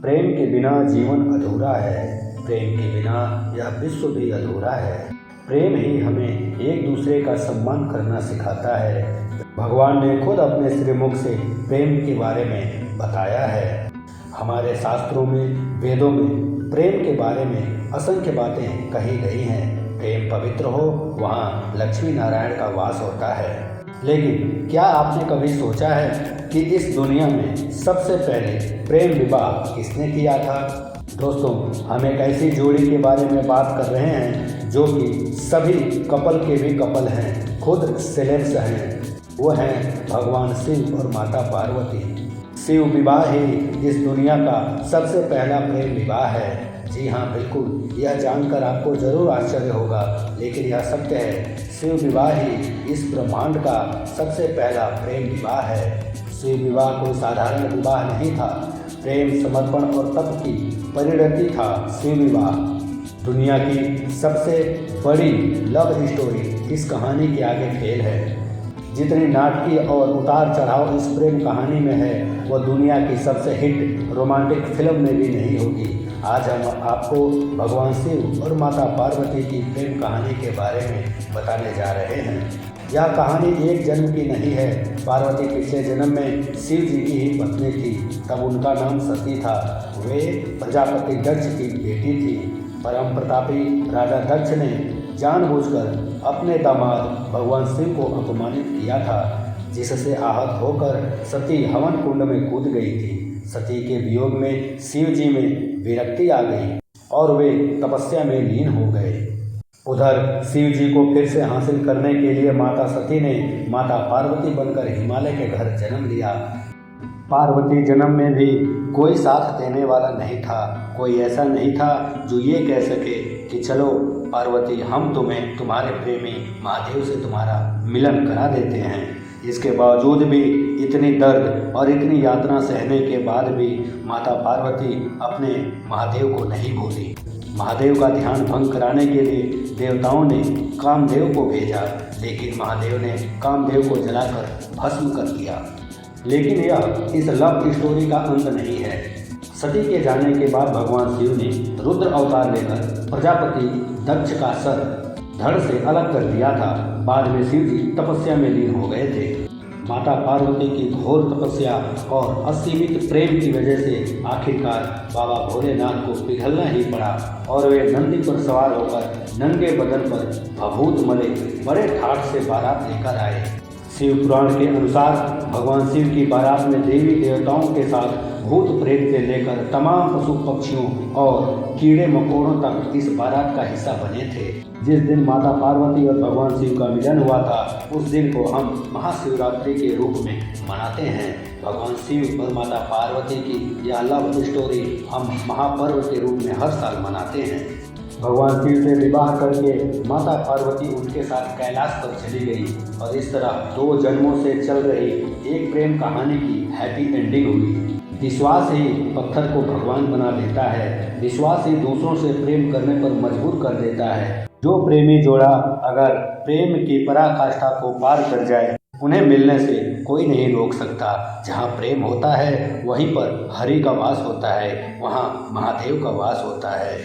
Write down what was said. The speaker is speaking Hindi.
प्रेम के बिना जीवन अधूरा है। प्रेम के बिना यह विश्व भी अधूरा है। प्रेम ही हमें एक दूसरे का सम्मान करना सिखाता है। भगवान ने खुद अपने श्रीमुख से प्रेम के बारे में बताया है। हमारे शास्त्रों में, वेदों में प्रेम के बारे में असंख्य बातें कही गई हैं। प्रेम पवित्र हो वहाँ लक्ष्मी नारायण का वास होता है। लेकिन क्या आपने कभी सोचा है कि इस दुनिया में सबसे पहले प्रेम विवाह किसने किया था? दोस्तों, हम एक ऐसी जोड़ी के बारे में बात कर रहे हैं जो कि सभी कपल के भी कपल हैं, खुद सेलेब्स हैं। वो हैं भगवान शिव और माता पार्वती। शिव विवाह ही इस दुनिया का सबसे पहला प्रेम विवाह है। जी हाँ, बिल्कुल, यह जानकर आपको जरूर आश्चर्य होगा, लेकिन यह सत्य है। शिव विवाह ही इस ब्रह्मांड का सबसे पहला प्रेम विवाह है। शिव विवाह कोई साधारण विवाह नहीं था। प्रेम, समर्पण और तप की परिणति था शिव विवाह। दुनिया की सबसे बड़ी लव स्टोरी इस कहानी के आगे फेल है। जितनी नाटकीय और उतार चढ़ाव इस प्रेम कहानी में है, वह दुनिया की सबसे हिट रोमांटिक फिल्म में भी नहीं होगी। आज हम आपको भगवान शिव और माता पार्वती की प्रेम कहानी के बारे में बताने जा रहे हैं। यह कहानी एक जन्म की नहीं है। पार्वती पिछले जन्म में शिव जी की ही पत्नी थी। तब उनका नाम सती था। वे प्रजापति दक्ष की बेटी थी। परम प्रतापी राजा दक्ष ने जानबूझकर अपने दामाद भगवान शिव को अपमानित किया था, जिससे आहत होकर सती हवन कुंड में कूद गई थी। सती के वियोग में शिव जी में विरक्ति आ गई और वे तपस्या में लीन हो गए। उधर शिव जी को फिर से हासिल करने के लिए माता सती ने माता पार्वती बनकर हिमालय के घर जन्म लिया। पार्वती जन्म में भी कोई साथ देने वाला नहीं था। कोई ऐसा नहीं था जो ये कह सके कि चलो पार्वती, हम तुम्हें तुम्हारे प्रेमी महादेव से तुम्हारा मिलन करा देते हैं। इसके बावजूद भी इतनी दर्द और इतनी यातना सहने के बाद भी माता पार्वती अपने महादेव को नहीं भूली। महादेव का ध्यान भंग कराने के लिए देवताओं ने कामदेव को भेजा, लेकिन महादेव ने कामदेव को जलाकर भस्म कर दिया। लेकिन यह इस लव स्टोरी का अंत नहीं है। सती के जाने के बाद भगवान शिव ने रुद्र अवतार लेकर प्रजापति दक्ष का सर धड़ से अलग कर दिया था। बाद में शिव जी तपस्या में लीन हो गए थे। माता पार्वती की घोर तपस्या और असीमित प्रेम की वजह से आखिरकार बाबा भोलेनाथ को पिघलना ही पड़ा और वे नंदी पर सवार होकर नंगे बदन पर भभूत मले बड़े ठाठ से बारात लेकर आए। शिव पुराण के अनुसार भगवान शिव की बारात में देवी देवताओं के साथ भूत प्रेत से लेकर तमाम पशु पक्षियों और कीड़े मकोड़ों तक इस बारात का हिस्सा बने थे। जिस दिन माता पार्वती और भगवान शिव का मिलन हुआ था, उस दिन को हम महाशिवरात्रि के रूप में मनाते हैं। भगवान शिव और माता पार्वती की यह लव स्टोरी हम महापर्व के रूप में हर साल मनाते हैं। भगवान शिव से विवाह करके माता पार्वती उनके साथ कैलाश पर चली गई और इस तरह 2 जन्मों से चल रही एक प्रेम कहानी की हैप्पी एंडिंग हुई। विश्वास ही पत्थर को भगवान बना देता है। विश्वास ही दूसरों से प्रेम करने पर मजबूर कर देता है। जो प्रेमी जोड़ा अगर प्रेम की पराकाष्ठा को पार कर जाए, उन्हें मिलने से कोई नहीं रोक सकता। जहाँ प्रेम होता है वहीं पर हरि का वास होता है, वहाँ महादेव का वास होता है।